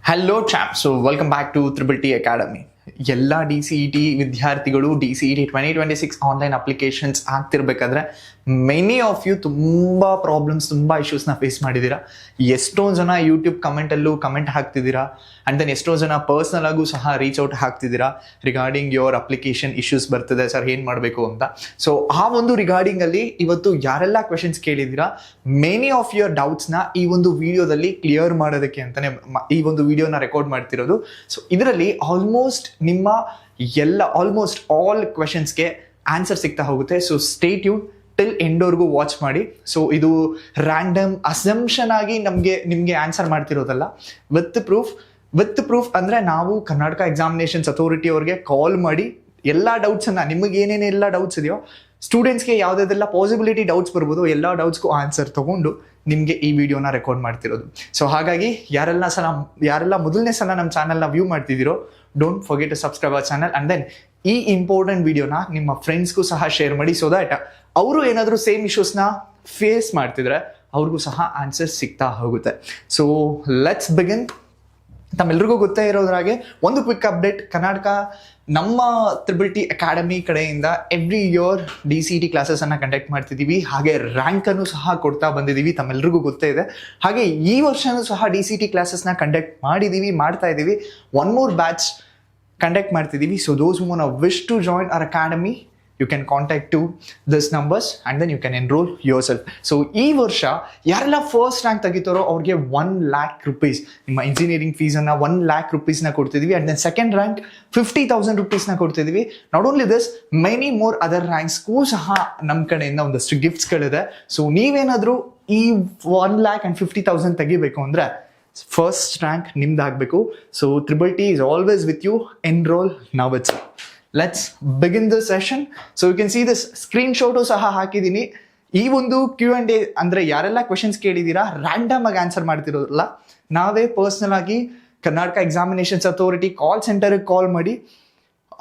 Hello chap, so welcome back to triple T academy. ಎಲ್ಲ DCET ವಿದ್ಯಾರ್ಥಿಗಳು DCET 2026 online applications ಆಗ್ತಿರ್ಬೇಕಾದ್ರೆ many of you ತುಂಬ problems, ತುಂಬ ಇಶ್ಯೂಸ್ನ ಫೇಸ್ ಮಾಡಿದ್ದೀರಾ. ಎಷ್ಟೋ ಜನ ಯೂಟ್ಯೂಬ್ ಕಮೆಂಟಲ್ಲೂ ಕಮೆಂಟ್ ಹಾಕ್ತಿದ್ದೀರಾ, ಆ್ಯಂಡ್ ದೆನ್ ಎಷ್ಟೋ ಜನ ಪರ್ಸ್ನಲ್ ಆಗೂ ಸಹ ರೀಚ್ ಔಟ್ ಹಾಕ್ತಿದ್ದೀರಾ ರಿಗಾರ್ಡಿಂಗ್ ಯೋರ್ ಅಪ್ಲಿಕೇಶನ್ ಇಶ್ಯೂಸ್ ಬರ್ತದೆ ಸರ್, ಏನು ಮಾಡಬೇಕು ಅಂತ. ಸೊ ಆ ಒಂದು ರಿಗಾರ್ಡಿಂಗಲ್ಲಿ ಇವತ್ತು ಯಾರೆಲ್ಲ ಕ್ವೆಶನ್ಸ್ ಕೇಳಿದ್ದೀರಾ, ಮೆನಿ ಆಫ್ ಯುವರ್ ಡೌಟ್ಸ್ನ ಈ ಒಂದು ವಿಡಿಯೋದಲ್ಲಿ ಕ್ಲಿಯರ್ ಮಾಡೋದಕ್ಕೆ ಅಂತಲೇ ಈ ಒಂದು ವಿಡಿಯೋನ ರೆಕಾರ್ಡ್ ಮಾಡ್ತಿರೋದು. ಸೊ ಇದರಲ್ಲಿ ಆಲ್ಮೋಸ್ಟ್ ಆಲ್ ಕ್ವೆಶನ್ಸ್ಗೆ ಆನ್ಸರ್ ಸಿಗ್ತಾ ಹೋಗುತ್ತೆ. ಸೊ ಸ್ಟೇ ಟ್ಯೂನ್ ಟಿಲ್ ಎಂಡ್ವರೆಗೂ ವಾಚ್ ಮಾಡಿ. ಸೊ ಇದು ರ್ಯಾಂಡಮ್ ಅಸಂಪ್ಷನ್ ಆಗಿ ನಿಮಗೆ ಆನ್ಸರ್ ಮಾಡ್ತಿರೋದಲ್ಲ, ವಿತ್ ಪ್ರೂಫ್ ಅಂದರೆ ನಾವು ಕರ್ನಾಟಕ ಎಕ್ಸಾಮಿನೇಷನ್ಸ್ ಅಥಾರಿಟಿ ಅವ್ರಿಗೆ ಕಾಲ್ ಮಾಡಿ ಎಲ್ಲ ಡೌಟ್ಸನ್ನು, ನಿಮಗೆ ಏನೇನೆಲ್ಲ ಡೌಟ್ಸ್ ಇದೆಯೋ, ಸ್ಟೂಡೆಂಟ್ಸ್ಗೆ ಯಾವುದೆಲ್ಲ ಪಾಸಿಬಿಲಿಟಿ ಡೌಟ್ಸ್ ಬರ್ಬೋದು, ಎಲ್ಲ ಡೌಟ್ಸ್ಗೂ ಆನ್ಸರ್ ತೊಗೊಂಡು ನಿಮಗೆ ಈ ವಿಡಿಯೋನ ರೆಕಾರ್ಡ್ ಮಾಡ್ತಿರೋದು. ಸೊ ಹಾಗಾಗಿ ಯಾರೆಲ್ಲ ಮೊದಲನೇ ಸಲ ನಮ್ಮ ಚಾನಲ್ನ ವ್ಯೂ ಮಾಡ್ತಿದ್ದೀರೋ, don't forget to subscribe our channel, and then ಈ ಇಂಪಾರ್ಟೆಂಟ್ ವಿಡಿಯೋನ ನಿಮ್ಮ ಫ್ರೆಂಡ್ಸ್ಗೂ ಸಹ ಶೇರ್ ಮಾಡಿ. ಸೊ ದ್ಯಾಟ್ ಅವರು ಏನಾದರೂ ಸೇಮ್ ಇಶ್ಯೂಸ್ನ ಫೇಸ್ ಮಾಡ್ತಿದ್ರೆ ಅವ್ರಿಗೂ ಸಹ ಆನ್ಸರ್ ಸಿಗ್ತಾ ಹೋಗುತ್ತೆ. So let's begin. ತಮ್ಮೆಲ್ರಿಗೂ ಗೊತ್ತೇ ಇರೋದ್ರಾಗೆ ಒಂದು ಕ್ವಿಕ್ ಅಪ್ಡೇಟ್. ಕರ್ನಾಟಕ ನಮ್ಮ ತ್ರಿಬಲ್ ಟಿ ಅಕಾಡೆಮಿ ಕಡೆಯಿಂದ ಎವ್ರಿ ಇಯರ್ DCET ಕ್ಲಾಸಸನ್ನು ಕಂಡಕ್ಟ್ ಮಾಡ್ತಿದ್ದೀವಿ. ಹಾಗೆ ರ್ಯಾಂಕನ್ನು ಸಹ ಕೊಡ್ತಾ ಬಂದಿದ್ದೀವಿ, ತಮ್ಮೆಲ್ರಿಗೂ ಗೊತ್ತೇ ಇದೆ. ಹಾಗೆ ಈ ವರ್ಷನೂ ಸಹ DCET ಕ್ಲಾಸಸ್ನ ಮಾಡ್ತಾ ಇದ್ದೀವಿ. ಒನ್ ಮೋರ್ ಬ್ಯಾಚ್ ಕಂಡಕ್ಟ್ ಮಾಡ್ತಿದ್ದೀವಿ. So those who want wish to join our academy, you can contact to this numbers and then you can enroll yourself. So ಈ ವರ್ಷ ಯಾರೆಲ್ಲ ಫಸ್ಟ್ ರ್ಯಾಂಕ್ ತೆಗಿತಾರೋ ಅವ್ರಿಗೆ 1 lakh rupees ನಿಮ್ಮ engineering ಫೀಸನ್ನು 1 lakh rupeesನ ಕೊಡ್ತಿದ್ದೀವಿ. And then second rank 50,000 rupeesನ ಕೊಡ್ತಿದ್ದೀವಿ. Not only this, many more other ರ್ಯಾಂಕ್ಸ್ಗೂ ಸಹ ನಮ್ಮ ಕಡೆಯಿಂದ ಒಂದಷ್ಟು ಗಿಫ್ಟ್ಸ್ಗಳಿದೆ. ಸೊ ನೀವೇನಾದರೂ ಈ 1,50,000 ತೆಗಿಬೇಕು ಅಂದರೆ ಫಸ್ಟ್ ರ್ಯಾಂಕ್ ನಿಮ್ದಾಗಬೇಕು. So triple T is always with you. Enroll now itself. Let's begin the session. So you can see this screenshot ಸಹ ಹಾಕಿದ್ದೀನಿ. ಈ ಒಂದು Q&A ಅಂದರೆ ಯಾರೆಲ್ಲ ಕ್ವೆಶನ್ಸ್ ಕೇಳಿದ್ದೀರಾ ರ್ಯಾಂಡಮ್ ಆಗಿ ಆನ್ಸರ್ ಮಾಡ್ತಿರೋದಿಲ್ಲ, ನಾವೇ ಪರ್ಸ್ನಲ್ ಆಗಿ ಕರ್ನಾಟಕ ಎಕ್ಸಾಮಿನೇಷನ್ಸ್ ಅಥಾರಿಟಿ ಕಾಲ್ ಸೆಂಟರ್ಗೆ ಕಾಲ್ ಮಾಡಿ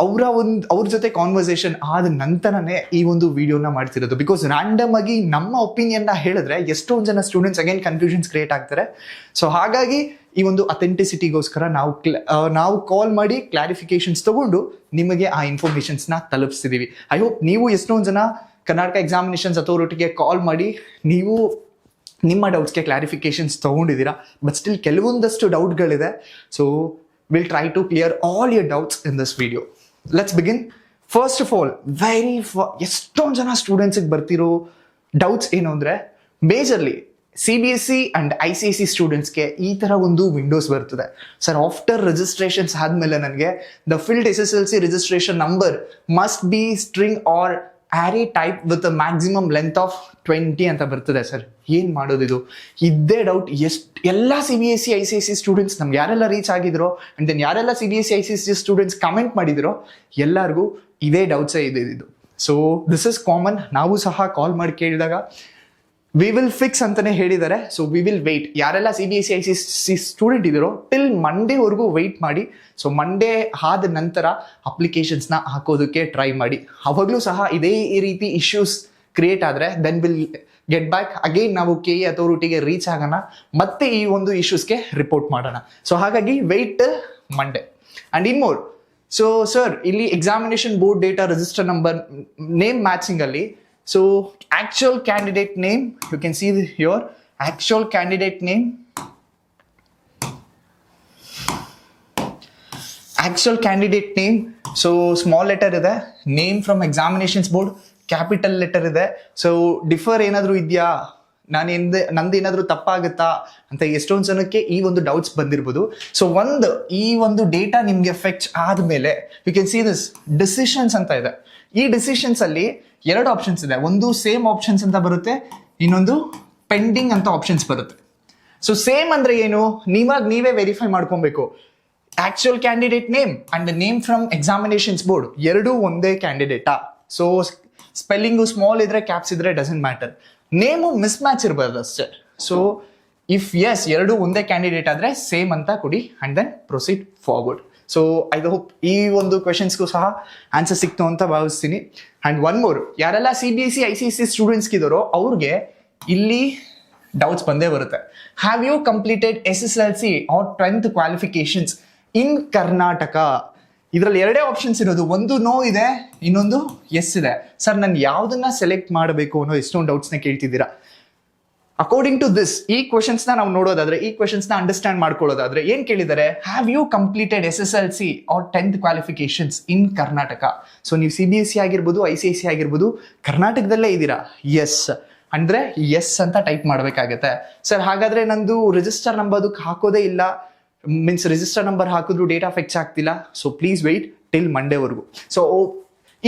ಅವ್ರ ಜೊತೆ ಕಾನ್ವರ್ಸೇಷನ್ ಆದ ನಂತರನೇ ಈ ಒಂದು ವಿಡಿಯೋನ ಮಾಡ್ತಿರೋದು. ಬಿಕಾಸ್ ರ್ಯಾಂಡಮ್ ಆಗಿ ನಮ್ಮ ಒಪಿನಿಯನ್ನ ಹೇಳಿದ್ರೆ ಎಷ್ಟೊಂದು ಜನ ಸ್ಟೂಡೆಂಟ್ಸ್ ಅಗೇನ್ ಕನ್ಫ್ಯೂಷನ್ಸ್ ಕ್ರಿಯೇಟ್ ಆಗ್ತಾರೆ. ಸೊ ಹಾಗಾಗಿ ಈ ಒಂದು ಅಥೆಂಟಿಸಿಟಿಗೋಸ್ಕರ ನಾವು ಕಾಲ್ ಮಾಡಿ ಕ್ಲಾರಿಫಿಕೇಶನ್ಸ್ ತಗೊಂಡು ನಿಮಗೆ ಆ ಇನ್ಫಾರ್ಮೇಷನ್ಸ್ನ ತಲುಪಿಸ್ತಿದ್ದೀವಿ. ಐ ಹೋಪ್ ನೀವು ಎಷ್ಟೊಂದು ಜನ ಕರ್ನಾಟಕ ಎಕ್ಸಾಮಿನೇಷನ್ಸ್ ಅಥಾರಿಟಿಗೆ ಕಾಲ್ ಮಾಡಿ ನೀವು ನಿಮ್ಮ ಡೌಟ್ಸ್ಗೆ ಕ್ಲಾರಿಫಿಕೇಶನ್ಸ್ ತೊಗೊಂಡಿದ್ದೀರಾ. ಬಟ್ ಸ್ಟಿಲ್ ಕೆಲವೊಂದಷ್ಟು ಡೌಟ್ಗಳಿದೆ. So will try to clear all your doubts in this video. Let's begin. First of all ಎಷ್ಟೊಂದು ಜನ ಸ್ಟೂಡೆಂಟ್ಸಿಗೆ ಬರ್ತಿರೋ ಡೌಟ್ಸ್ ಏನು ಅಂದರೆ, ಮೇಜರ್ಲಿ CBSE ಆ್ಯಂಡ್ ICSE ಸ್ಟೂಡೆಂಟ್ಸ್ಗೆ ಈ ಥರ ಒಂದು ವಿಂಡೋಸ್ ಬರ್ತದೆ. ಸರ್, ಆಫ್ಟರ್ ರಿಜಿಸ್ಟ್ರೇಷನ್ಸ್ ಆದಮೇಲೆ ನನಗೆ the field SSLC registration number must be string or array type with a maximum length of 20 ಅಂತ ಬರ್ತದೆ. ಸರ್, ಏನು ಮಾಡೋದಿದು? ಇದ್ದೇ ಡೌಟ್ ಎಲ್ಲ CBSE ICSE ಸ್ಟೂಡೆಂಟ್ಸ್ ನಮ್ಗೆ ಯಾರೆಲ್ಲ ರೀಚ್ ಆಗಿದ್ರು, ಆ್ಯಂಡ್ ದೆನ್ ಯಾರೆಲ್ಲ CBSE ICSE ಸ್ಟೂಡೆಂಟ್ಸ್ ಕಮೆಂಟ್ ಮಾಡಿದ್ರು, ಎಲ್ಲರಿಗೂ ಇದೇ ಡೌಟ್ಸೇ ಇದೆ ಇದು. So this is common. ನಾವು ಸಹ ಕಾಲ್ ಮಾಡಿ ಕೇಳಿದಾಗ ವಿ ವಿಲ್ ಫಿಕ್ಸ್ ಅಂತಲೇ ಹೇಳಿದ್ದಾರೆ. So we will wait. ಯಾರೆಲ್ಲ CBSE ICSE ಸ್ಟೂಡೆಂಟ್ ಇದ್ದೀರೋ ಟಿಲ್ ಮಂಡೇವರೆಗೂ ವೆಯ್ಟ್ ಮಾಡಿ. ಸೊ ಮಂಡೇ ಆದ ನಂತರ ಅಪ್ಲಿಕೇಶನ್ಸ್ನ ಹಾಕೋದಕ್ಕೆ ಟ್ರೈ ಮಾಡಿ. ಅವಾಗಲೂ ಸಹ ಇದೇ ರೀತಿ ಇಶ್ಯೂಸ್ ಕ್ರಿಯೇಟ್ ಆದರೆ then will get back again, ನಾವು KE ಅಥಾರಿಟಿಗೆ ರೀಚ್ ಆಗೋಣ, ಮತ್ತೆ ಈ ಒಂದು ಇಶ್ಯೂಸ್ಗೆ ರಿಪೋರ್ಟ್ ಮಾಡೋಣ. ಸೊ ಹಾಗಾಗಿ wait Monday. And in more, so sir, ಇಲ್ಲಿ examination board data register number name ಮ್ಯಾಚಿಂಗಲ್ಲಿ, so actual candidate name, you can see here actual candidate name, so small letter ಇದೆ, name from examinations board capital letter ಇದೆ. So differ ಏನಾದರೂ ಇದೆಯಾ, ನಂದು ಏನಾದರೂ ತಪ್ಪಾಗುತ್ತಾ ಅಂತ ಎಷ್ಟೊಂದು ಜನಕ್ಕೆ ಈ ಒಂದು ಡೌಟ್ಸ್ ಬಂದಿರ್ಬೋದು. ಸೊ ಈ ಒಂದು ಡೇಟಾ ನಿಮಗೆ ಫೆಚ್ ಆದಮೇಲೆ you can see this decisions ಅಂತ ಇದೆ. ಈ ಡಿಸಿಷನ್ಸ್ ಅಲ್ಲಿ 2 ಆಪ್ಷನ್ಸ್ ಇದೆ. ಒಂದು ಸೇಮ್ ಆಪ್ಷನ್ಸ್ ಅಂತ ಬರುತ್ತೆ, ಇನ್ನೊಂದು ಪೆಂಡಿಂಗ್ ಅಂತ ಆಪ್ಷನ್ಸ್ ಬರುತ್ತೆ. ಸೊ ಸೇಮ್ ಅಂದ್ರೆ ಏನು, ನೀವೇ ವೆರಿಫೈ ಮಾಡ್ಕೊಬೇಕು. Actual candidate name and name from examinations board ಎರಡೂ ಒಂದೇ ಕ್ಯಾಂಡಿಡೇಟಾ? ಸೊ ಸ್ಪೆಲ್ಲಿಂಗು ಸ್ಮಾಲ್ ಇದ್ರೆ ಕ್ಯಾಪ್ಸ್ ಇದ್ರೆ doesn't matter, name miss match ಇರಬಾರ್ದು ಅಷ್ಟೇ. ಸೊ ಇಫ್ ಎಸ್ ಎರಡೂ ಒಂದೇ ಕ್ಯಾಂಡಿಡೇಟ್ ಆದರೆ ಸೇಮ್ ಅಂತ ಕೊಡಿ and then proceed forward. So I hope ಈ ಒಂದು ಕ್ವೆಶನ್ಸ್ಗೂ ಸಹ ಆನ್ಸರ್ ಸಿಕ್ತು ಅಂತ ಭಾವಿಸ್ತೀನಿ. ಆ್ಯಂಡ್ ಒನ್ ಮೋರ್, ಯಾರೆಲ್ಲ CBSE ICSE ಸ್ಟೂಡೆಂಟ್ಸ್ಗಿದ್ದಾರೋ ಅವ್ರಿಗೆ ಇಲ್ಲಿ ಡೌಟ್ಸ್ ಬಂದೇ ಬರುತ್ತೆ. Have you completed SSLC or 10th qualifications in Karnataka? ಇದರಲ್ಲಿ ಎರಡೇ ಆಪ್ಷನ್ಸ್ ಇರೋದು, ಒಂದು ನೋ ಇದೆ, ಇನ್ನೊಂದು ಎಸ್ ಇದೆ. ಸರ್ ನಾನು ಯಾವ್ದನ್ನ ಸೆಲೆಕ್ಟ್ ಮಾಡಬೇಕು ಅನ್ನೋ ಎಷ್ಟೊಂದು ಡೌಟ್ಸ್ನ ಕೇಳ್ತಿದ್ದೀರಾ. ಅಕಾರ್ಡಿಂಗ್ ಟು ದಿಸ್, ಈ ಕ್ವಶನ್ಸ್ನ ನಾವು ನೋಡೋದಾದ್ರೆ, ಈ ಕ್ವಶನ್ಸ್ನ ಅಂಡರ್ಸ್ಟ್ಯಾಂಡ್ ಮಾಡ್ಕೊಳ್ಳೋದಾದ್ರೆ ಏನ್ ಕೇಳಿದ್ದಾರೆ, have you completed SSLC or 10th qualifications in Karnataka? So ನೀವು CBSE ಆಗಿರ್ಬೋದು, ICSE ಆಗಿರ್ಬೋದು, ಕರ್ನಾಟಕದಲ್ಲೇ ಇದ್ದೀರಾ, ಎಸ್ ಅಂದ್ರೆ ಎಸ್ ಅಂತ ಟೈಪ್ ಮಾಡಬೇಕಾಗತ್ತೆ. ಸರ್ ಹಾಗಾದ್ರೆ ನಂದು ರಿಜಿಸ್ಟರ್ ನಂಬರ್ ಹಾಕೋದೇ ಇಲ್ಲ, ಮೀನ್ಸ್ ರಿಜಿಸ್ಟರ್ ನಂಬರ್ ಹಾಕಿದ್ರು ಡೇಟಾ ಫೆಚ್ ಆಗ್ತಿಲ್ಲ. ಸೊ ಪ್ಲೀಸ್ ವೆಯ್ಟ್ ಟಿಲ್ ಮಂಡೇವರೆಗೂ. ಸೊ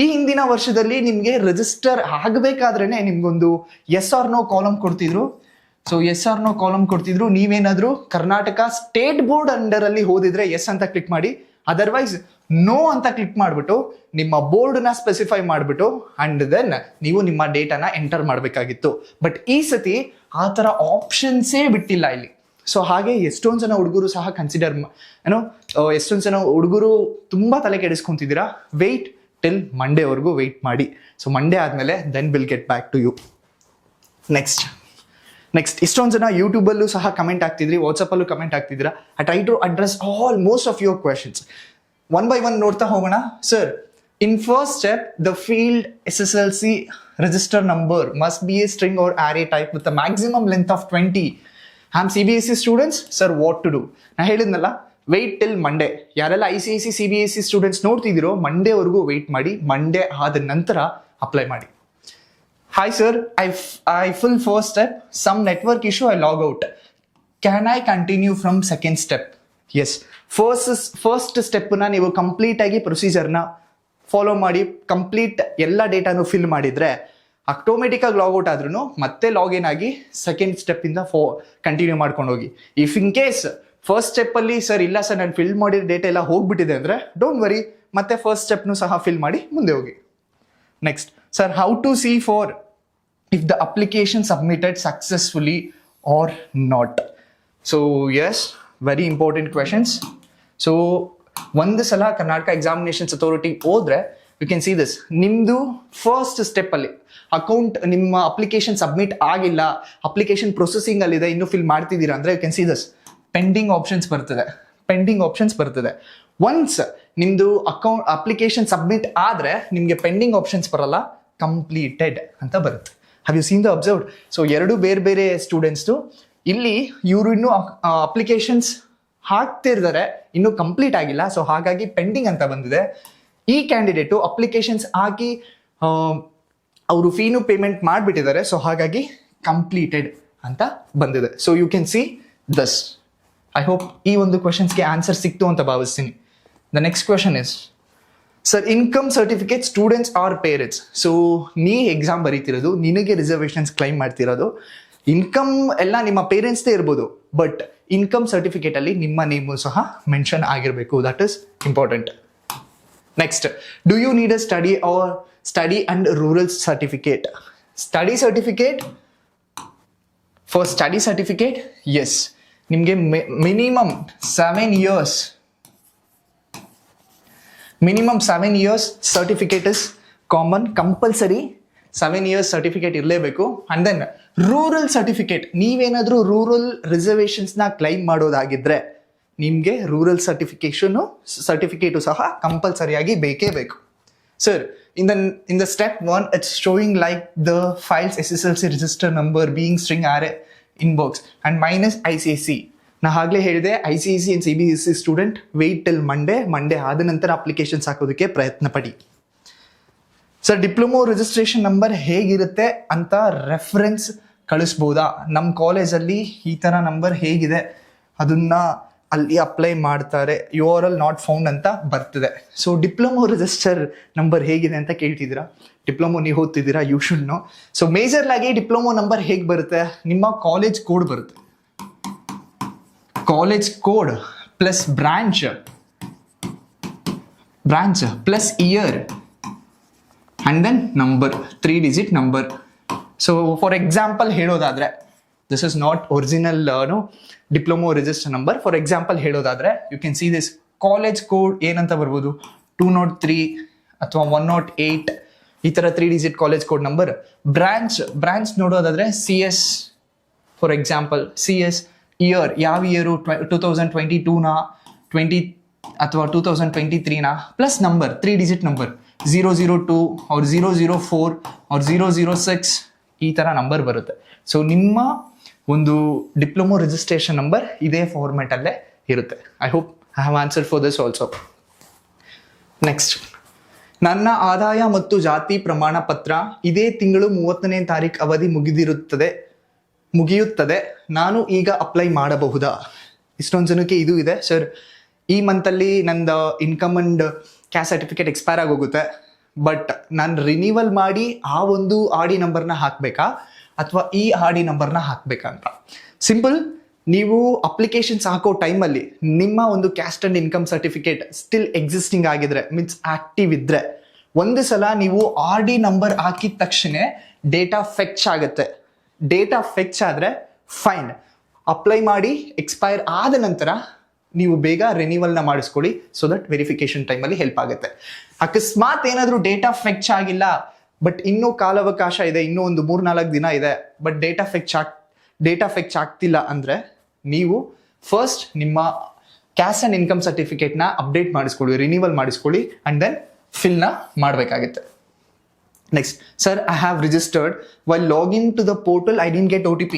ಈ ಹಿಂದಿನ ವರ್ಷದಲ್ಲಿ ನಿಮಗೆ ರಿಜಿಸ್ಟರ್ ಆಗಬೇಕಾದ್ರೇನೆ ನಿಮ್ಗೊಂದು ಎಸ್ ಆರ್ ನೋ ಕಾಲಮ್ ಕೊಡ್ತಿದ್ರು. So S R no column ಕೊಡ್ತಿದ್ರು. ನೀವೇನಾದ್ರೂ ಕರ್ನಾಟಕ ಸ್ಟೇಟ್ ಬೋರ್ಡ್ ಅಂಡರ್ ಅಲ್ಲಿ ಓದಿದ್ರೆ ಎಸ್ ಅಂತ ಕ್ಲಿಕ್ ಮಾಡಿ, ಅದರ್ವೈಸ್ ನೋ ಅಂತ ಕ್ಲಿಕ್ ಮಾಡಿಬಿಟ್ಟು ನಿಮ್ಮ ಬೋರ್ಡ್ನ ಸ್ಪೆಸಿಫೈ ಮಾಡಿಬಿಟ್ಟು ಅಂಡ್ ದೆನ್ ನೀವು ನಿಮ್ಮ ಡೇಟಾನ ಎಂಟರ್ ಮಾಡಬೇಕಾಗಿತ್ತು. ಬಟ್ ಈ ಸತಿ ಆ ಥರ ಆಪ್ಷನ್ಸೇ ಬಿಟ್ಟಿಲ್ಲ ಇಲ್ಲಿ. ಸೊ ಹಾಗೆ ಎಷ್ಟೊಂದು ಜನ ಹುಡುಗರು ಸಹ ಕನ್ಸಿಡರ್ ಎಷ್ಟೊಂದು ಜನ ಹುಡುಗರು ತುಂಬಾ ತಲೆ ಕೆಡಿಸ್ಕೊಂತಿದ್ದೀರಾ. ವೆಯ್ಟ್ ಟಿಲ್ ಮಂಡೇವರೆಗೂ ವೆಯ್ಟ್ ಮಾಡಿ. ಸೊ ಮಂಡೇ ಆದಮೇಲೆ then will get back to you. Next ಇಷ್ಟೊಂದು ಜನ ಯೂಟ್ಯೂಬಲ್ಲೂ ಸಹ ಕಮೆಂಟ್ ಆಗ್ತಿದ್ರಿ, ವಾಟ್ಸಪ್ಪಲ್ಲೂ ಕಮೆಂಟ್ ಆಗ್ತಿದ್ದೀರಾ. I try to address all most of your questions. One by one ನೋಡ್ತಾ ಹೋಗೋಣ. Sir, in first step the field SSLC register number must be a string or array type with a maximum length of 20. I'm CBSE students, sir, what to do? ನಾ ಹೇಳಿದ್ನಲ್ಲ, wait till Monday. ಯಾರೆಲ್ಲ ICSE CBSE students ನೋಡ್ತಿದ್ದೀರೋ, ಮಂಡೇವರೆಗೂ wait ಮಾಡಿ. Monday ಆದ ನಂತರ apply ಮಾಡಿ. Hi sir, I full first step, some network issue, I log out. Can I continue from second step? Yes, first ಸ್ಟೆಪ್ನ ನೀವು ಕಂಪ್ಲೀಟ್ ಆಗಿ ಪ್ರೊಸೀಜರ್ನ ಫಾಲೋ ಮಾಡಿ, ಕಂಪ್ಲೀಟ್ ಎಲ್ಲ ಡೇಟಾನು ಫಿಲ್ ಮಾಡಿದ್ರೆ ಆಟೋಮೆಟಿಕ್ ಆಗಿ ಲಾಗೌಟ್ ಆದ್ರೂ ಮತ್ತೆ ಲಾಗಿನ್ ಆಗಿ ಸೆಕೆಂಡ್ ಸ್ಟೆಪ್ ಇಂದ ಕಂಟಿನ್ಯೂ ಮಾಡ್ಕೊಂಡು ಹೋಗಿ. If in case first step ಅಲ್ಲಿ ಸರ್ ಇಲ್ಲ ಸರ್ ನಾನು ಫಿಲ್ ಮಾಡಿದ ಡೇಟಾ ಎಲ್ಲ ಹೋಗ್ಬಿಟ್ಟಿದೆ ಅಂದ್ರೆ ಡೋಂಟ್ ವರಿ, ಮತ್ತೆ ಫಸ್ಟ್ ಸ್ಟೆಪ್ನು ಸಹ ಫಿಲ್ ಮಾಡಿ ಮುಂದೆ ಹೋಗಿ. Next sir, how to see for if the application submitted successfully or not? So yes, very important questions. So ಒಂದು ಸಲ ಕರ್ನಾಟಕ ಎಕ್ಸಾಮಿನೇಷನ್ಸ್ ಅಥಾರಿಟಿ ಹೋದ್ರೆ ಯು ಕ್ಯಾನ್ ಸಿ ದಿಸ್. ನಿಮ್ದು ಫಸ್ಟ್ ಸ್ಟೆಪ್ ಅಲ್ಲಿ ಅಕೌಂಟ್, ನಿಮ್ಮ ಅಪ್ಲಿಕೇಶನ್ ಸಬ್ಮಿಟ್ ಆಗಿಲ್ಲ, ಅಪ್ಲಿಕೇಶನ್ ಪ್ರೊಸೆಸಿಂಗ್ ಅಲ್ಲಿ ಇದೆ, ಇನ್ನು ಫಿಲ್ ಮಾಡ್ತಿದ್ದೀರಾ ಅಂದ್ರೆ you can see this pending options ಬರ್ತದೆ. ಒನ್ಸ್ ನಿಮ್ದು ಅಪ್ಲಿಕೇಶನ್ ಸಬ್ಮಿಟ್ ಆದ್ರೆ ನಿಮ್ಗೆ ಪೆಂಡಿಂಗ್ ಆಪ್ಷನ್ಸ್ ಬರಲ್ಲ, ಕಂಪ್ಲೀಟೆಡ್ ಅಂತ ಬರುತ್ತೆ. Have you seen the observed? So ಎರಡು ಬೇರೆ ಬೇರೆ ಸ್ಟೂಡೆಂಟ್ಸ್ದು. ಇಲ್ಲಿ ಇವರು ಇನ್ನೂ ಅಪ್ಲಿಕೇಶನ್ಸ್ ಹಾಕ್ತಿರ್ತಾರೆ, ಇನ್ನೂ ಕಂಪ್ಲೀಟ್ ಆಗಿಲ್ಲ, ಸೊ ಹಾಗಾಗಿ ಪೆಂಡಿಂಗ್ ಅಂತ ಬಂದಿದೆ. ಈ ಕ್ಯಾಂಡಿಡೇಟು ಅಪ್ಲಿಕೇಶನ್ಸ್ ಹಾಕಿ ಅವರು ಫೀನು ಪೇಮೆಂಟ್ ಮಾಡಿಬಿಟ್ಟಿದ್ದಾರೆ, ಸೊ ಹಾಗಾಗಿ ಕಂಪ್ಲೀಟೆಡ್ ಅಂತ ಬಂದಿದೆ. So you can see thus. I hope ಈ ಒಂದು ಕ್ವಶನ್ಸ್ಗೆ ಆನ್ಸರ್ ಸಿಕ್ತು ಅಂತ ಭಾವಿಸ್ತೀನಿ. The next question is, sir, income certificate students or parents? So ನೀ ಎಕ್ಸಾಮ್ ಬರೀತಿರೋದು, ನಿನಗೆ ರಿಸರ್ವೇಷನ್ಸ್ ಕ್ಲೈಮ್ ಮಾಡ್ತಿರೋದು, ಇನ್ಕಮ್ ಎಲ್ಲ ನಿಮ್ಮ ಪೇರೆಂಟ್ಸ್ದೇ ಇರ್ಬೋದು, ಬಟ್ ಇನ್ಕಮ್ ಸರ್ಟಿಫಿಕೇಟ್ ಅಲ್ಲಿ ನಿಮ್ಮ ನೇಮು ಸಹ ಮೆನ್ಷನ್ ಆಗಿರಬೇಕು. That is important. Next, do you need a study and rural certificate? Study certificate, for study certificate, yes, ನಿಮಗೆ minimum 7 years certificate is common, compulsory 7 years certificate ಇರಲೇಬೇಕು. And then rural certificate, ನೀವೇನಾದರೂ rural ರಿಸರ್ವೇಷನ್ಸ್ನ claim ಮಾಡೋದಾಗಿದ್ರೆ ನಿಮಗೆ rural certificate ಸಹ ಕಂಪಲ್ಸರಿಯಾಗಿ ಬೇಕೇ ಬೇಕು. Sir, in the step 1 it's showing like the files SSLC register number being string array inbox and minus ICSE. ನಾ ಆಗಲೇ ಹೇಳಿದೆ, ICSE and CBSE student wait till Monday ಆದ ನಂತರ ಅಪ್ಲಿಕೇಶನ್ಸ್ ಹಾಕೋದಕ್ಕೆ ಪ್ರಯತ್ನ ಪಡಿ. ಸರ್, ಡಿಪ್ಲೊಮೊ ರಿಜಿಸ್ಟ್ರೇಷನ್ ನಂಬರ್ ಹೇಗಿರುತ್ತೆ ಅಂತ ರೆಫರೆನ್ಸ್ ಕಳಿಸ್ಬೋದಾ? ನಮ್ಮ ಕಾಲೇಜಲ್ಲಿ ಈ ಥರ ನಂಬರ್ ಹೇಗಿದೆ ಅದನ್ನ ಅಲ್ಲಿ ಅಪ್ಲೈ ಮಾಡ್ತಾರೆ, URL ನಾಟ್ ಫೌಂಡ್ ಅಂತ ಬರ್ತದೆ. ಸೊ ಡಿಪ್ಲೊಮೊ ರಿಜಿಸ್ಟರ್ ನಂಬರ್ ಹೇಗಿದೆ ಅಂತ ಕೇಳ್ತಿದ್ದೀರಾ. ಡಿಪ್ಲೊಮೊ ನೀವು ಓದ್ತಿದ್ದೀರಾ, ಯು ಶುಡ್ ನೋ. ಸೊ ಮೇಜರ್ಲಾಗಿ ಡಿಪ್ಲೊಮೊ ನಂಬರ್ ಹೇಗೆ ಬರುತ್ತೆ, ನಿಮ್ಮ ಕಾಲೇಜ್ ಕೋಡ್ ಬರುತ್ತೆ. College code plus branch plus year and then number, 3 digit number. So for example ಹೇಳೋದಾದ್ರೆ, this is not original diploma register number. For example ಹೇಳೋದಾದ್ರೆ you can see this college code ಏನಂತ ಬರ್ಬೋದು, 203 ಅಥವಾ 108, ಈ ಥರ 3 digit college code number. Branch ನೋಡೋದಾದ್ರೆ CS for example CS year, ಯಾವ year 2022ನ 20 ಅಥವಾ 2023ನ plus number 3 digit number 002 or 004 or 006 ಈ ಥರ ನಂಬರ್ ಬರುತ್ತೆ. ಸೊ ನಿಮ್ಮ ಒಂದು ಡಿಪ್ಲೊಮೊ ರಿಜಿಸ್ಟ್ರೇಷನ್ ನಂಬರ್ ಇದೇ ಫಾರ್ಮ್ಯಾಟಲ್ಲೇ ಇರುತ್ತೆ. I hope I have answer for this also. Next, ನನ್ನ ಆದಾಯ ಮತ್ತು ಜಾತಿ ಪ್ರಮಾಣ ಪತ್ರ ಇದೇ ತಿಂಗಳು 30ನೇ ತಾರೀಕು ಅವಧಿ ಮುಗಿಯುತ್ತದೆ, ನಾನು ಈಗ ಅಪ್ಲೈ ಮಾಡಬಹುದಾ? ಇಷ್ಟೊಂದು ಜನಕ್ಕೆ ಇದು ಇದೆ ಸರ್, ಈ ಮಂತಲ್ಲಿ ನಂದು income and caste certificate expire ಆಗೋಗುತ್ತೆ, ಬಟ್ ನಾನು ರಿನ್ಯೂವಲ್ ಮಾಡಿ ಆ ಒಂದು RD ನಂಬರ್ನ ಹಾಕಬೇಕಾ ಅಥವಾ ಈ RD ನಂಬರ್ನ ಹಾಕಬೇಕಾ ಅಂತ. ಸಿಂಪಲ್, ನೀವು ಅಪ್ಲಿಕೇಶನ್ಸ್ ಹಾಕೋ ಟೈಮಲ್ಲಿ ನಿಮ್ಮ ಒಂದು caste and income certificate still existing ಆಗಿದ್ರೆ, ಮೀನ್ಸ್ ಆಕ್ಟಿವ್ ಇದ್ರೆ, ಒಂದು ಸಲ ನೀವು RD ನಂಬರ್ ಹಾಕಿದ ತಕ್ಷಣ ಡೇಟಾ ಫೆಚ್ ಆಗುತ್ತೆ. ಡೇಟಾ ಫೆಚ್ ಆದರೆ ಫೈನ್, ಅಪ್ಲೈ ಮಾಡಿ ಎಕ್ಸ್ಪೈರ್ ಆದ ನಂತರ ನೀವು ಬೇಗ ರಿನ್ಯೂವಲ್ನ ಮಾಡಿಸ್ಕೊಳ್ಳಿ, ಸೊ ದಟ್ ವೆರಿಫಿಕೇಶನ್ ಟೈಮಲ್ಲಿ ಹೆಲ್ಪ್ ಆಗುತ್ತೆ. ಅಕಸ್ಮಾತ್ ಏನಾದರೂ ಡೇಟಾ ಫೆಚ್ ಆಗಿಲ್ಲ, ಬಟ್ ಇನ್ನೂ ಕಾಲಾವಕಾಶ ಇದೆ, ಇನ್ನೂ ಒಂದು 3-4 ದಿನ ಇದೆ, ಬಟ್ ಡೇಟಾ ಫೆಚ್ ಆಗ್ತಿಲ್ಲ ಅಂದರೆ ನೀವು ಫಸ್ಟ್ ನಿಮ್ಮ ಕ್ಯಾಸ್ಟ್ ಆ್ಯಂಡ್ ಇನ್ಕಮ್ ಸರ್ಟಿಫಿಕೇಟ್ನ ಅಪ್ಡೇಟ್ ಮಾಡಿಸ್ಕೊಳ್ಳಿ, ರಿನ್ಯೂವಲ್ ಮಾಡಿಸ್ಕೊಳ್ಳಿ, ಆ್ಯಂಡ್ ದೆನ್ ಫಿಲ್ನ ಮಾಡಬೇಕಾಗುತ್ತೆ. Next, sir, I have registered while login to the portal, I didn't get OTP,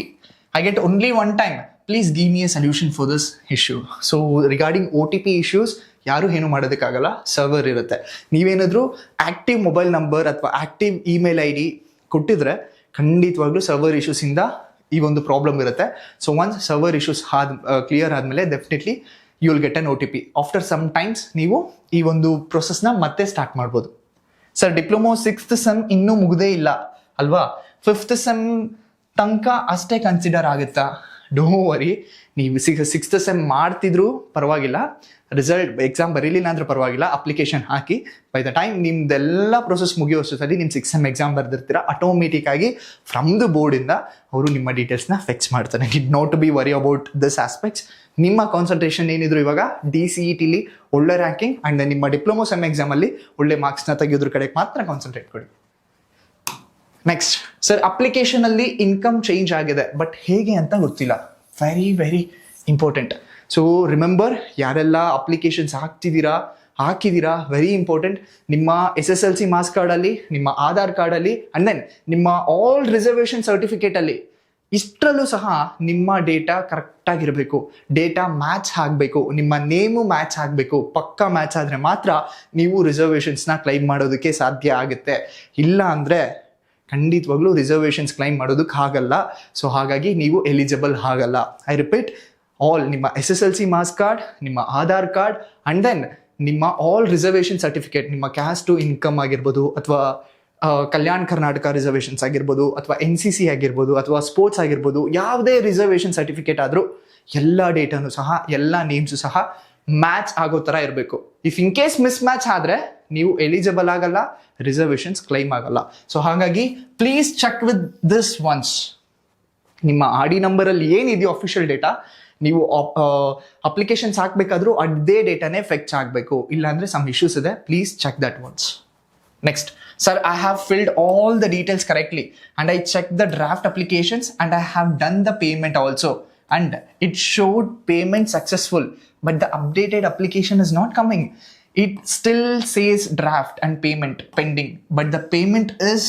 I get only one time, please give me a solution for this issue. So regarding OTP issues ಯಾರು ಏನು ಮಾಡೋದಕ್ಕಾಗಲ್ಲ, server ಇರುತ್ತೆ. ನೀವೇನಾದರೂ active mobile number ಅಥವಾ active email ID ಕೊಟ್ಟಿದ್ರೆ ಖಂಡಿತವಾಗ್ಲೂ server ಇಶ್ಯೂಸಿಂದ ಈ ಒಂದು ಪ್ರಾಬ್ಲಮ್ ಇರುತ್ತೆ. So once server issues clear ಆದಮೇಲೆ definitely you will get an OTP. After some times ನೀವು ಈ ಒಂದು ಪ್ರೊಸೆಸ್ನ ಮತ್ತೆ ಸ್ಟಾರ್ಟ್ ಮಾಡ್ಬೋದು. ಸರ್, ಡಿಪ್ಲೊಮೊ 6th ಸೆಮ್ ಇನ್ನೂ ಮುಗ್ದೇ ಇಲ್ಲ ಅಲ್ವಾ, 5th ಸೆಮ್ ತನಕ ಅಷ್ಟೇ ಕನ್ಸಿಡರ್ ಆಗುತ್ತಾ? ಡೋ ವರಿ, ನೀವು 6th ಸೆಮ್ ಮಾಡ್ತಿದ್ರು ಪರವಾಗಿಲ್ಲ, ರಿಸಲ್ಟ್ ಎಕ್ಸಾಮ್ ಬರೀಲಿಲ್ಲ ಅಂದ್ರೆ ಪರವಾಗಿಲ್ಲ, ಅಪ್ಲಿಕೇಶನ್ ಹಾಕಿ ಬೈ ದ ಟೈಮ್ ನಿಮ್ದೆಲ್ಲ ಪ್ರೊಸೆಸ್ ಮುಗಿಯೋ ಅಷ್ಟೊತ್ತಲ್ಲಿ ನಿಮ್ಮ 6th ಸೆಮ್ ಎಕ್ಸಾಮ್ ಬರ್ದಿರ್ತೀರ, ಆಟೋಮೆಟಿಕ್ ಆಗಿ ಫ್ರಮ್ ದ ಬೋರ್ಡಿಂದ ಅವರು ನಿಮ್ಮ ಡೀಟೇಲ್ಸ್ನ ಫೆಚ್ ಮಾಡ್ತಾರೆ. It not to be worry about this aspects. ನಿಮ್ಮ ಕಾನ್ಸಂಟ್ರೇಷನ್ ಏನಿದ್ರು ಇವಾಗ DCETಲಿ ಒಳ್ಳೆ ರ್ಯಾಂಕಿಂಗ್ ಆ್ಯಂಡ್ ನಿಮ್ಮ ಡಿಪ್ಲೊಮೊ ಸೆಮ್ ಎಕ್ಸಾಮಲ್ಲಿ ಒಳ್ಳೆ ಮಾರ್ಕ್ಸ್ನ ತೆಗೆಯೋದ್ರ ಕಡೆಗೆ ಮಾತ್ರ ಕಾನ್ಸಂಟ್ರೇಟ್ ಕೊಡಿ. ನೆಕ್ಸ್ಟ್, ಸರ್, ಅಪ್ಲಿಕೇಶನಲ್ಲಿ ಇನ್ಕಮ್ ಚೇಂಜ್ ಆಗಿದೆ, ಬಟ್ ಹೇಗೆ ಅಂತ ಗೊತ್ತಿಲ್ಲ. Very very important. So remember, ಯಾರೆಲ್ಲ ಅಪ್ಲಿಕೇಶನ್ಸ್ ಹಾಕಿದ್ದೀರಾ, ವೆರಿ ಇಂಪಾರ್ಟೆಂಟ್. ನಿಮ್ಮ SSLC ಮಾರ್ಕ್ಸ್ ಕಾರ್ಡಲ್ಲಿ, ನಿಮ್ಮ ಆಧಾರ್ ಕಾರ್ಡಲ್ಲಿ, ಆ್ಯಂಡ್ ದೆನ್ ನಿಮ್ಮ ಆಲ್ ರಿಸರ್ವೇಷನ್ ಸರ್ಟಿಫಿಕೇಟಲ್ಲಿ ಇಷ್ಟರಲ್ಲೂ ಸಹ ನಿಮ್ಮ ಡೇಟಾ ಕರೆಕ್ಟಾಗಿರಬೇಕು, ಡೇಟಾ ಮ್ಯಾಚ್ ಆಗಬೇಕು, ನಿಮ್ಮ ನೇಮು ಮ್ಯಾಚ್ ಆಗಬೇಕು. ಪಕ್ಕಾ ಮ್ಯಾಚ್ ಆದರೆ ಮಾತ್ರ ನೀವು ರಿಸರ್ವೇಷನ್ಸ್ನ ಕ್ಲೈಮ್ ಮಾಡೋದಕ್ಕೆ ಸಾಧ್ಯ ಆಗುತ್ತೆ. ಇಲ್ಲ ಅಂದರೆ ಖಂಡಿತವಾಗ್ಲೂ ರಿಸರ್ವೇಷನ್ಸ್ ಕ್ಲೈಮ್ ಮಾಡೋದಕ್ಕೆ ಆಗಲ್ಲ. ಸೊ ಹಾಗಾಗಿ ನೀವು ಎಲಿಜಿಬಲ್ ಆಗಲ್ಲ. ಐ ರಿಪೀಟ್, ಆಲ್ ನಿಮ್ಮ SSLC ಮಾರ್ಕ್ಸ್ ಕಾರ್ಡ್, ನಿಮ್ಮ ಆಧಾರ್ ಕಾರ್ಡ್, ಆ್ಯಂಡ್ ದೆನ್ ನಿಮ್ಮ ಆಲ್ ರಿಸರ್ವೇಷನ್ ಸರ್ಟಿಫಿಕೇಟ್, ನಿಮ್ಮ ಕ್ಯಾಸ್ಟ್ ಟು ಇನ್ಕಮ್ ಆಗಿರ್ಬೋದು, ಅಥವಾ ಕಲ್ಯಾಣ್ ಕರ್ನಾಟಕ ರಿಸರ್ವೇಷನ್ಸ್ ಆಗಿರ್ಬೋದು, ಅಥವಾ NCC ಆಗಿರ್ಬೋದು, ಅಥವಾ ಸ್ಪೋರ್ಟ್ಸ್ ಆಗಿರ್ಬೋದು, ಯಾವುದೇ ರಿಸರ್ವೇಷನ್ ಸರ್ಟಿಫಿಕೇಟ್ ಆದರೂ ಎಲ್ಲ ಡೇಟಾನು ಸಹ, ಎಲ್ಲ ನೇಮ್ಸು ಸಹ ಮ್ಯಾಚ್ ಆಗೋ ಥರ ಇರಬೇಕು. If in case mismatch ಆದರೆ ನೀವು ಎಲಿಜಿಬಲ್ ಆಗಲ್ಲ, ರಿಸರ್ವೇಷನ್ಸ್ ಕ್ಲೈಮ್ ಆಗಲ್ಲ. ಸೊ ಹಾಗಾಗಿ please check with this once. ನಿಮ್ಮ RD ನಂಬರಲ್ಲಿ ಏನಿದೆಯೋ ಅಫಿಷಿಯಲ್ ಡೇಟಾ, ನೀವು ಅಪ್ಲಿಕೇಶನ್ಸ್ ಹಾಕಬೇಕಾದ್ರೂ ಅದೇ ಡೇಟಾನೇ ಫೆಚ್ ಆಗಬೇಕು, ಇಲ್ಲಾಂದರೆ ಸಮ್ ಇಶ್ಯೂಸ್ ಇದೆ. Please check that once. Next, sir, I have filled all the details correctly and I checked the draft applications and I have done the payment also and it showed payment successful, but the updated application is not coming. It still says draft and payment pending, but the payment is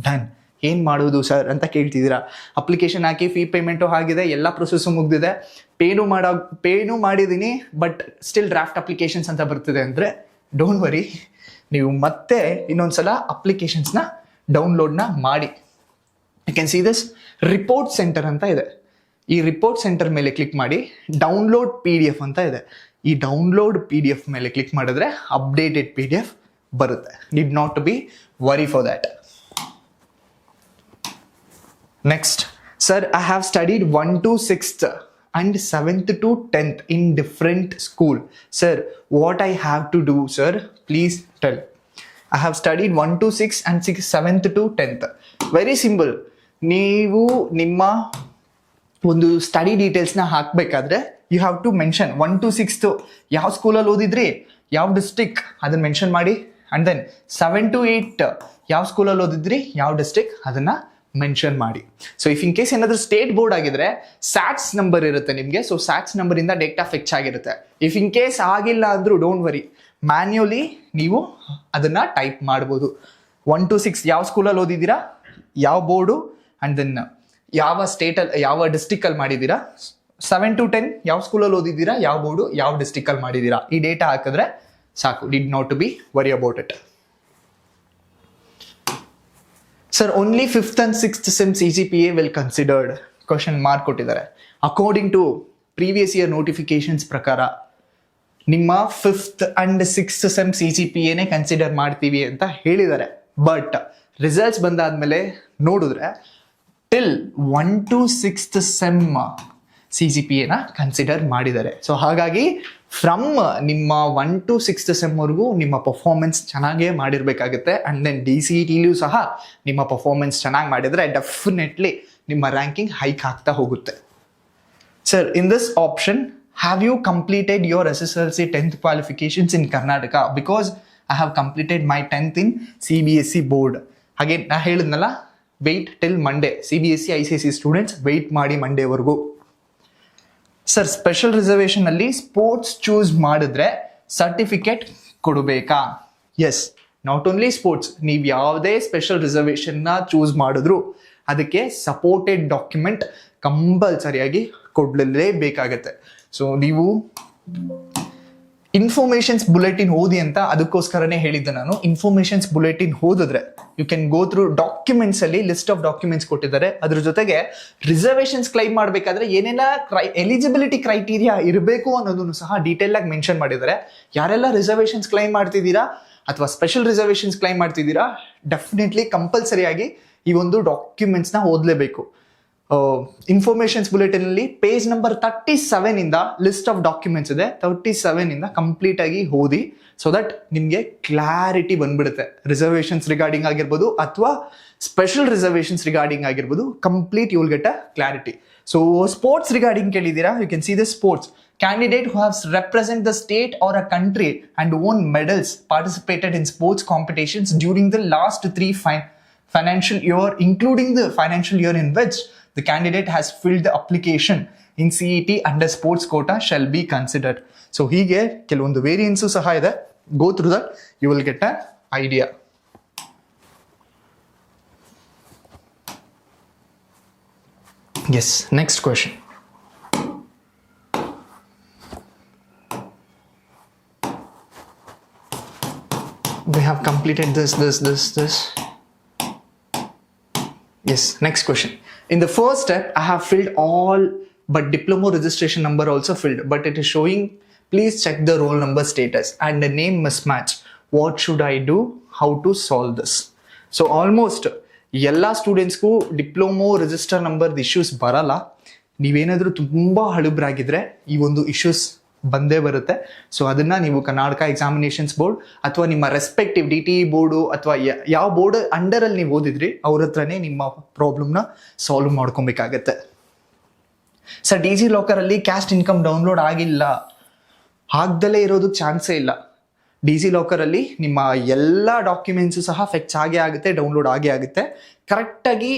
done. ಏನು ಮಾಡೋದು sir ಅಂತ ಕೇಳ್ತಿದ್ದೀರಾ. Application ಹಾಕಿ fee payment ಆಗಿದೆ, ಎಲ್ಲ process ಮುಗಿದಿದೆ, pain ಮಾಡಿದ್ದೀನಿ, but still draft applications ಅಂತ ಬರ್ತಿದೆ ಅಂದರೆ ಡೋಂಟ್ ವರಿ, ನೀವು ಮತ್ತೆ ಇನ್ನೊಂದ್ಸಲ ಅಪ್ಲಿಕೇಶನ್ಸ್ನ ಡೌನ್ಲೋಡ್ನ ಮಾಡಿ. You can see this report centre ಅಂತ ಇದೆ. ಈ ರಿಪೋರ್ಟ್ ಸೆಂಟರ್ ಮೇಲೆ ಕ್ಲಿಕ್ ಮಾಡಿ, ಡೌನ್ಲೋಡ್ PDF ಅಂತ ಇದೆ. ಈ ಡೌನ್ಲೋಡ್ PDF ಮೇಲೆ ಕ್ಲಿಕ್ ಮಾಡಿದ್ರೆ ಅಪ್ಡೇಟೆಡ್ PDF ಬರುತ್ತೆ. Need not to be worry for that. Next, sir, I have studied 1 to 6th and 7th to 10th in different school. Sir, what I have to do, sir? Please tell. I have studied 1 to 6 and 7th to 10th. Very simple. ನೀವು ನಿಮ್ಮ ಒಂದು study ಡೀಟೇಲ್ಸ್ನ ಹಾಕಬೇಕಾದ್ರೆ you have to mention 1 to 6th ಯಾವ ಸ್ಕೂಲಲ್ಲಿ ಓದಿದ್ರಿ, ಯಾವ district ಅದನ್ನು mention ಮಾಡಿ. ಆ್ಯಂಡ್ ದೆನ್ 7 to 8 ಯಾವ ಸ್ಕೂಲಲ್ಲಿ ಓದಿದ್ರಿ, ಯಾವ ಡಿಸ್ಟ್ರಿಕ್ಟ್ ಅದನ್ನು ಮೆನ್ಷನ್ ಮಾಡಿ. ಸೊ ಇಫ್ ಇನ್ ಕೇಸ್ ಏನಾದರೂ ಸ್ಟೇಟ್ ಬೋರ್ಡ್ ಆಗಿದ್ರೆ ಸ್ಯಾಟ್ಸ್ ನಂಬರ್ ಇರುತ್ತೆ ನಿಮಗೆ. ಸೊ ಸ್ಯಾಟ್ಸ್ ನಂಬರಿಂದ ಡೇಟಾ ಫೆಚ್ ಆಗಿರುತ್ತೆ. ಇಫ್ ಇನ್ ಕೇಸ್ ಆಗಿಲ್ಲ ಅಂದ್ರೂ ಡೋಂಟ್ ವರಿ, ಮ್ಯಾನ್ಯುಯಲಿ ನೀವು ಅದನ್ನ ಟೈಪ್ ಮಾಡ್ಬೋದು. 1 to 6 ಯಾವ ಸ್ಕೂಲಲ್ಲಿ ಓದಿದ್ದೀರಾ, ಯಾವ ಬೋರ್ಡು, ಆ್ಯಂಡ್ ದೆನ್ ಯಾವ ಸ್ಟೇಟಲ್ಲಿ ಯಾವ ಡಿಸ್ಟಿಕಲ್ಲಿ ಮಾಡಿದ್ದೀರಾ, 7 to 10 ಯಾವ ಸ್ಕೂಲಲ್ಲಿ ಓದಿದ್ದೀರಾ, ಯಾವ ಬೋರ್ಡು, ಯಾವ ಡಿಸ್ಟಿಕಲ್ಲಿ ಮಾಡಿದ್ದೀರಾ, ಈ ಡೇಟಾ ಹಾಕಿದ್ರೆ ಸಾಕು. Did not to be worry about it. Sir only 5th and 6th SEM CGPA will considered question mark ಕೊಟ್ಟಿದ್ದಾರೆ. According to previous year notifications ಪ್ರಕಾರ ನಿಮ್ಮ 5th and 6th SEM CGPAನೇ consider ಮಾಡ್ತೀವಿ ಅಂತ ಹೇಳಿದ್ದಾರೆ. ಬಟ್ ರಿಸಲ್ಟ್ಸ್ ಬಂದಾದ್ಮೇಲೆ ನೋಡಿದ್ರೆ ಟಿಲ್ 1 to 6th SEM CGPAನ consider ಮಾಡಿದ್ದಾರೆ. ಸೊ ಹಾಗಾಗಿ ಫ್ರಮ್ ನಿಮ್ಮ 1 to 6th SEM ವರೆಗೂ ನಿಮ್ಮ ಪರ್ಫಾರ್ಮೆನ್ಸ್ ಚೆನ್ನಾಗೇ ಮಾಡಿರಬೇಕಾಗುತ್ತೆ. ಆ್ಯಂಡ್ ದೆನ್ DCETಲೂ ಸಹ ನಿಮ್ಮ ಪರ್ಫಾರ್ಮೆನ್ಸ್ ಚೆನ್ನಾಗಿ ಮಾಡಿದರೆ ಡೆಫಿನೆಟ್ಲಿ ನಿಮ್ಮ ರ್ಯಾಂಕಿಂಗ್ ಹೈಕ್ ಆಗ್ತಾ ಹೋಗುತ್ತೆ. Sir in this option have you completed your SSLC 10th qualifications in Karnataka? Because I have completed my 10th in CBSE board. ಹಾಗೆ ನಾ ಹೇಳಿದ್ನಲ್ಲ, wait till Monday. CBSE ICSE students wait ಮಾಡಿ ಮಂಡೇವರೆಗೂ. Sir special reservation ಅಲ್ಲಿ sports choose ಮಾಡಿದ್ರೆ certificate ಕೊಡಬೇಕಾ? Yes, not only sports, ನೀವು ಯಾವುದೇ ಸ್ಪೆಷಲ್ ರಿಸರ್ವೇಷನ್ನ ಚೂಸ್ ಮಾಡಿದ್ರು ಅದಕ್ಕೆ ಸಪೋರ್ಟೆಡ್ ಡಾಕ್ಯುಮೆಂಟ್ ಕಂಪಲ್ಸರಿಯಾಗಿ ಕೊಡಲೇಬೇಕಾಗತ್ತೆ. ಸೊ ನೀವು ಇನ್ಫಾರ್ಮೇಷನ್ಸ್ ಬುಲೆಟಿನ್ ಓದಿ ಅಂತ ಅದಕ್ಕೋಸ್ಕರನೇ ಹೇಳಿದ್ದೆ ನಾನು. ಇನ್ಫಾರ್ಮೇಷನ್ಸ್ ಬುಲೆಟಿನ್ ಓದಿದ್ರೆ you can go through documents ಅಲ್ಲಿ ಲಿಸ್ಟ್ ಆಫ್ ಡಾಕ್ಯುಮೆಂಟ್ಸ್ ಕೊಟ್ಟಿದ್ದಾರೆ. ಅದ್ರ ಜೊತೆಗೆ ರಿಸರ್ವೇಷನ್ಸ್ ಕ್ಲೈಮ್ ಮಾಡಬೇಕಾದ್ರೆ ಏನೆಲ್ಲ ಎಲಿಜಿಬಿಲಿಟಿ ಕ್ರೈಟೀರಿಯಾ ಇರಬೇಕು ಅನ್ನೋದನ್ನು ಸಹ ಡೀಟೇಲ್ ಆಗಿ ಮೆನ್ಷನ್ ಮಾಡಿದ್ದಾರೆ. ಯಾರೆಲ್ಲ ರಿಸರ್ವೇಷನ್ಸ್ ಕ್ಲೈಮ್ ಮಾಡ್ತಿದ್ದೀರಾ ಅಥವಾ ಸ್ಪೆಷಲ್ ರಿಸರ್ವೇಷನ್ಸ್ ಕ್ಲೈಮ್ ಮಾಡ್ತಿದ್ದೀರಾ, ಡೆಫಿನೆಟ್ಲಿ ಕಂಪಲ್ಸರಿಯಾಗಿ ಈ ಒಂದು ಡಾಕ್ಯುಮೆಂಟ್ಸ್ನ ಓದಲೇಬೇಕು. ಇನ್ಫಾರ್ಮೇಷನ್ಸ್ ಬುಲೆಟಿನ್ ಅಲ್ಲಿ ಪೇಜ್ ನಂಬರ್ 37 ಇಂದ ಲಿಸ್ಟ್ ಆಫ್ ಡಾಕ್ಯುಮೆಂಟ್ಸ್ ಇದೆ. 37 ಇಂದ ಕಂಪ್ಲೀಟ್ ಆಗಿ ಓದಿ, ಸೊ ದಟ್ ನಿಮಗೆ ಕ್ಲಾರಿಟಿ ಬಂದ್ಬಿಡುತ್ತೆ. ರಿಸರ್ವೇಷನ್ಸ್ ರಿಗಾರ್ಡಿಂಗ್ ಆಗಿರ್ಬೋದು ಅಥವಾ ಸ್ಪೆಷಲ್ ರಿಸರ್ವೇಷನ್ಸ್ ರಿಗಾರ್ಡಿಂಗ್ ಆಗಿರ್ಬೋದು, complete you will get a clarity. So sports regarding ಕೇಳಿದ್ದೀರಾ, you can see the sports candidate who has represent the state or a country and won medals participated in sports competitions during the last 3 financial year, including the financial year in which the candidate has filled the application in CET under sports quota shall be considered. So hige ಕೆಲವೊಂದು variance ಸಹ ಇದೆ. Go through that, you will get an idea. Yes, next question. We have completed this. Yes, next question. In the first step, I have filled all but diploma registration number also filled, but it is showing please check the roll number status and the name mismatch. What should I do? How to solve this? So almost ಎಲ್ಲ ಸ್ಟೂಡೆಂಟ್ಸ್ಗೂ diploma register ನಂಬರ್ದು issues ಬರಲ್ಲ. ನೀವೇನಾದರೂ ತುಂಬ ಹಳುಬ್ರಾಗಿದ್ರೆ ಈ ಒಂದು issues ಬಂದೇ ಬರುತ್ತೆ. So ಅದನ್ನ ನೀವು ಕರ್ನಾಟಕ ಎಕ್ಸಾಮಿನೇಷನ್ಸ್ ಬೋರ್ಡ್ ಅಥವಾ ನಿಮ್ಮ ರೆಸ್ಪೆಕ್ಟಿವ್ DTE ಬೋರ್ಡು ಅಥವಾ ಯಾವ ಬೋರ್ಡ್ ಅಂಡರಲ್ಲಿ ನೀವು ಓದಿದ್ರಿ ಅವ್ರ ಹತ್ರನೇ ನಿಮ್ಮ ಪ್ರಾಬ್ಲಮ್ನ ಸಾಲ್ವ್ ಮಾಡ್ಕೊಬೇಕಾಗತ್ತೆ. ಸರ್ DG ಲಾಕರಲ್ಲಿ ಕ್ಯಾಸ್ಟ್ ಇನ್ಕಮ್ ಡೌನ್ಲೋಡ್ ಆಗಿಲ್ಲ, ಆಗ್ದಲೇ ಇರೋದಕ್ಕೆ ಚಾನ್ಸೇ ಇಲ್ಲ. DG ಲಾಕರಲ್ಲಿ ನಿಮ್ಮ ಎಲ್ಲ ಡಾಕ್ಯುಮೆಂಟ್ಸು ಸಹ ಫೆಚ್ ಆಗೇ ಆಗುತ್ತೆ, ಡೌನ್ಲೋಡ್ ಆಗೇ ಆಗುತ್ತೆ. ಕರೆಕ್ಟಾಗಿ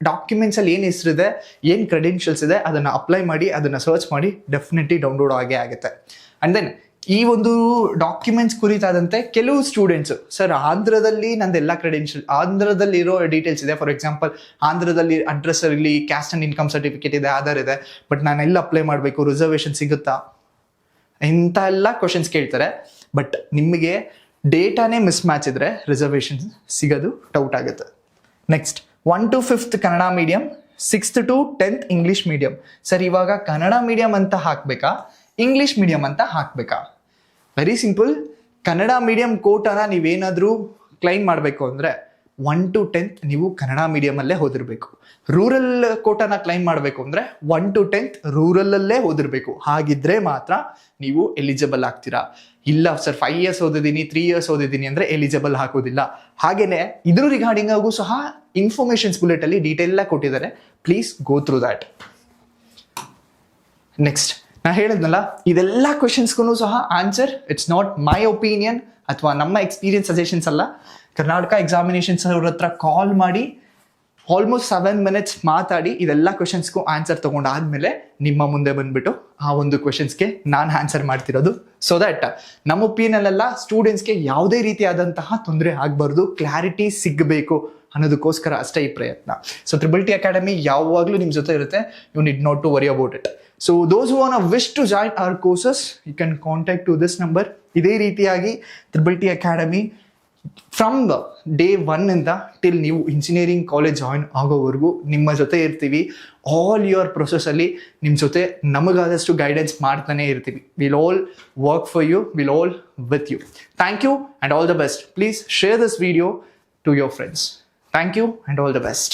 ಡಾಕ್ಯುಮೆಂಟ್ಸ್ ಅಲ್ಲಿ ಏನು ಹೆಸರಿದೆ, ಏನು ಕ್ರೆಡೆನ್ಷಿಯಲ್ಸ್ ಇದೆ ಅದನ್ನು ಅಪ್ಲೈ ಮಾಡಿ, ಅದನ್ನು ಸರ್ಚ್ ಮಾಡಿ, ಡೆಫಿನೆಟ್ಲಿ ಡೌನ್ಲೋಡ್ ಆಗೇ ಆಗುತ್ತೆ. ಆ್ಯಂಡ್ ದೆನ್ ಈ ಒಂದು ಡಾಕ್ಯುಮೆಂಟ್ಸ್ ಕುರಿತಾದಂತೆ ಕೆಲವು ಸ್ಟೂಡೆಂಟ್ಸ್, ಸರ್ ಆಂಧ್ರದಲ್ಲಿ ನಂದೆಲ್ಲ ಕ್ರೆಡೆನ್ಷಿಯಲ್, ಆಂಧ್ರದಲ್ಲಿ ಇರೋ ಡೀಟೇಲ್ಸ್ ಇದೆ, ಫಾರ್ ಎಕ್ಸಾಂಪಲ್ ಆಂಧ್ರದಲ್ಲಿ ಅಡ್ರೆಸ್ ಇರಲಿ, ಕ್ಯಾಸ್ಟ್ ಆ್ಯಂಡ್ ಇನ್ಕಮ್ ಸರ್ಟಿಫಿಕೇಟ್ ಇದೆ, ಆಧಾರ್ ಇದೆ, ಬಟ್ ನಾನು ಎಲ್ಲ ಅಪ್ಲೈ ಮಾಡಬೇಕು, ರಿಸರ್ವೇಷನ್ ಸಿಗುತ್ತಾ, ಇಂಥ ಎಲ್ಲ ಕ್ವಶನ್ಸ್ ಕೇಳ್ತಾರೆ. ಬಟ್ ನಿಮಗೆ ಡೇಟಾನೇ ಮಿಸ್ ಮ್ಯಾಚ್ ಇದ್ರೆ ರಿಸರ್ವೇಷನ್ ಸಿಗೋದು ಡೌಟ್ ಆಗುತ್ತೆ. Next 1 to 5th Kannada medium, 6th to 10th English medium. Sir ಇವಾಗ ಕನ್ನಡ ಮೀಡಿಯಂ ಅಂತ ಹಾಕಬೇಕಾ, ಇಂಗ್ಲಿಷ್ ಮೀಡಿಯಂ ಅಂತ ಹಾಕಬೇಕಾ? Very simple. ಕನ್ನಡ ಮೀಡಿಯಂ ಕೋಟಾನ ನೀವೇನಾದರೂ ಕ್ಲೈಮ್ ಮಾಡಬೇಕು ಅಂದರೆ 1 to 10th ನೀವು ಕನ್ನಡ ಮೀಡಿಯಮಲ್ಲೇ ಓದಿರಬೇಕು. ರೂರಲ್ ಕೋಟಾನ ಕ್ಲೈಮ್ ಮಾಡಬೇಕು ಅಂದರೆ 1 to 10th ರೂರಲಲ್ಲೇ ಓದಿರಬೇಕು. ಹಾಗಿದ್ರೆ ಮಾತ್ರ ನೀವು ಎಲಿಜಿಬಲ್ ಆಗ್ತೀರಾ. ಇಲ್ಲ ಸರ್ 5 years ಓದಿದ್ದೀನಿ, 3 years ಓದಿದ್ದೀನಿ ಅಂದರೆ ಎಲಿಜಿಬಲ್ ಹಾಕೋದಿಲ್ಲ. ಹಾಗೇನೆ ಇದ್ರ ರಿಗಾರ್ಡಿಂಗ್ ಆಗು ಸಹ ಇನ್ಫಾರ್ಮೇಷನ್ಸ್ ಬುಲೆಟ್ ಅಲ್ಲಿ ಡೀಟೇಲ್ ಆಗಿ ಕೊಟ್ಟಿದ್ದಾರೆ. Please go through that. Next ನಾ ಹೇಳಿದ್ನಲ್ಲ, ಇದೆಲ್ಲ ಕ್ವೆಶನ್ಸ್ಗೂ ಸಹ answer it's not my opinion ಅಥವಾ ನಮ್ಮ ಎಕ್ಸ್ಪೀರಿಯನ್ಸ್ ಸಜೆಷನ್ಸ್ ಅಲ್ಲ. ಕರ್ನಾಟಕ ಎಕ್ಸಾಮಿನೇಷನ್ಸ್ ಅವ್ರ ಹತ್ರ ಕಾಲ್ ಮಾಡಿ ಆಲ್ಮೋಸ್ಟ್ 7 minutes ಮಾತಾಡಿ ಇದೆಲ್ಲ ಕ್ವೆಶನ್ಸ್ಗೂ ಆನ್ಸರ್ ತಗೊಂಡಾದ್ಮೇಲೆ ನಿಮ್ಮ ಮುಂದೆ ಬಂದ್ಬಿಟ್ಟು ಆ ಒಂದು ಕ್ವೆಶನ್ಸ್ಗೆ ನಾನು ಆನ್ಸರ್ ಮಾಡ್ತಿರೋದು, ಸೊ ದಟ್ ನಮ್ಮ ಒಪಿನಿಯನ್ ಸ್ಟೂಡೆಂಟ್ಸ್ಗೆ ಯಾವುದೇ ರೀತಿಯಾದಂತಹ ತೊಂದರೆ ಆಗಬಾರ್ದು, ಕ್ಲಾರಿಟಿ ಸಿಗಬೇಕು ಅನ್ನೋದಕ್ಕೋಸ್ಕರ ಅಷ್ಟೇ ಈ ಪ್ರಯತ್ನ. ಸೊ ತ್ರಿಬಲ್ ಟಿ ಅಕಾಡೆಮಿ ಯಾವಾಗಲೂ ನಿಮ್ಮ ಜೊತೆ ಇರುತ್ತೆ. You need not to worry about it. So those who want wish to join our courses, you can contact to this number. ಇದೇ ರೀತಿಯಾಗಿ triple T academy from the day 1 ಇಂದ till ನೀವು engineering college join ಆಗೋವರೆಗೂ ನಿಮ್ಮ ಜೊತೆ ಇರ್ತೀವಿ. All your ಪ್ರೊಸೆಸಲ್ಲಿ ನಿಮ್ಮ ಜೊತೆ ನಮಗಾದಷ್ಟು ಗೈಡೆನ್ಸ್ ಮಾಡ್ತಾನೆ ಇರ್ತೀವಿ. We'll all work for you, we'll all with you. Thank you and all the best. Please share this video to your friends. Thank you and all the best.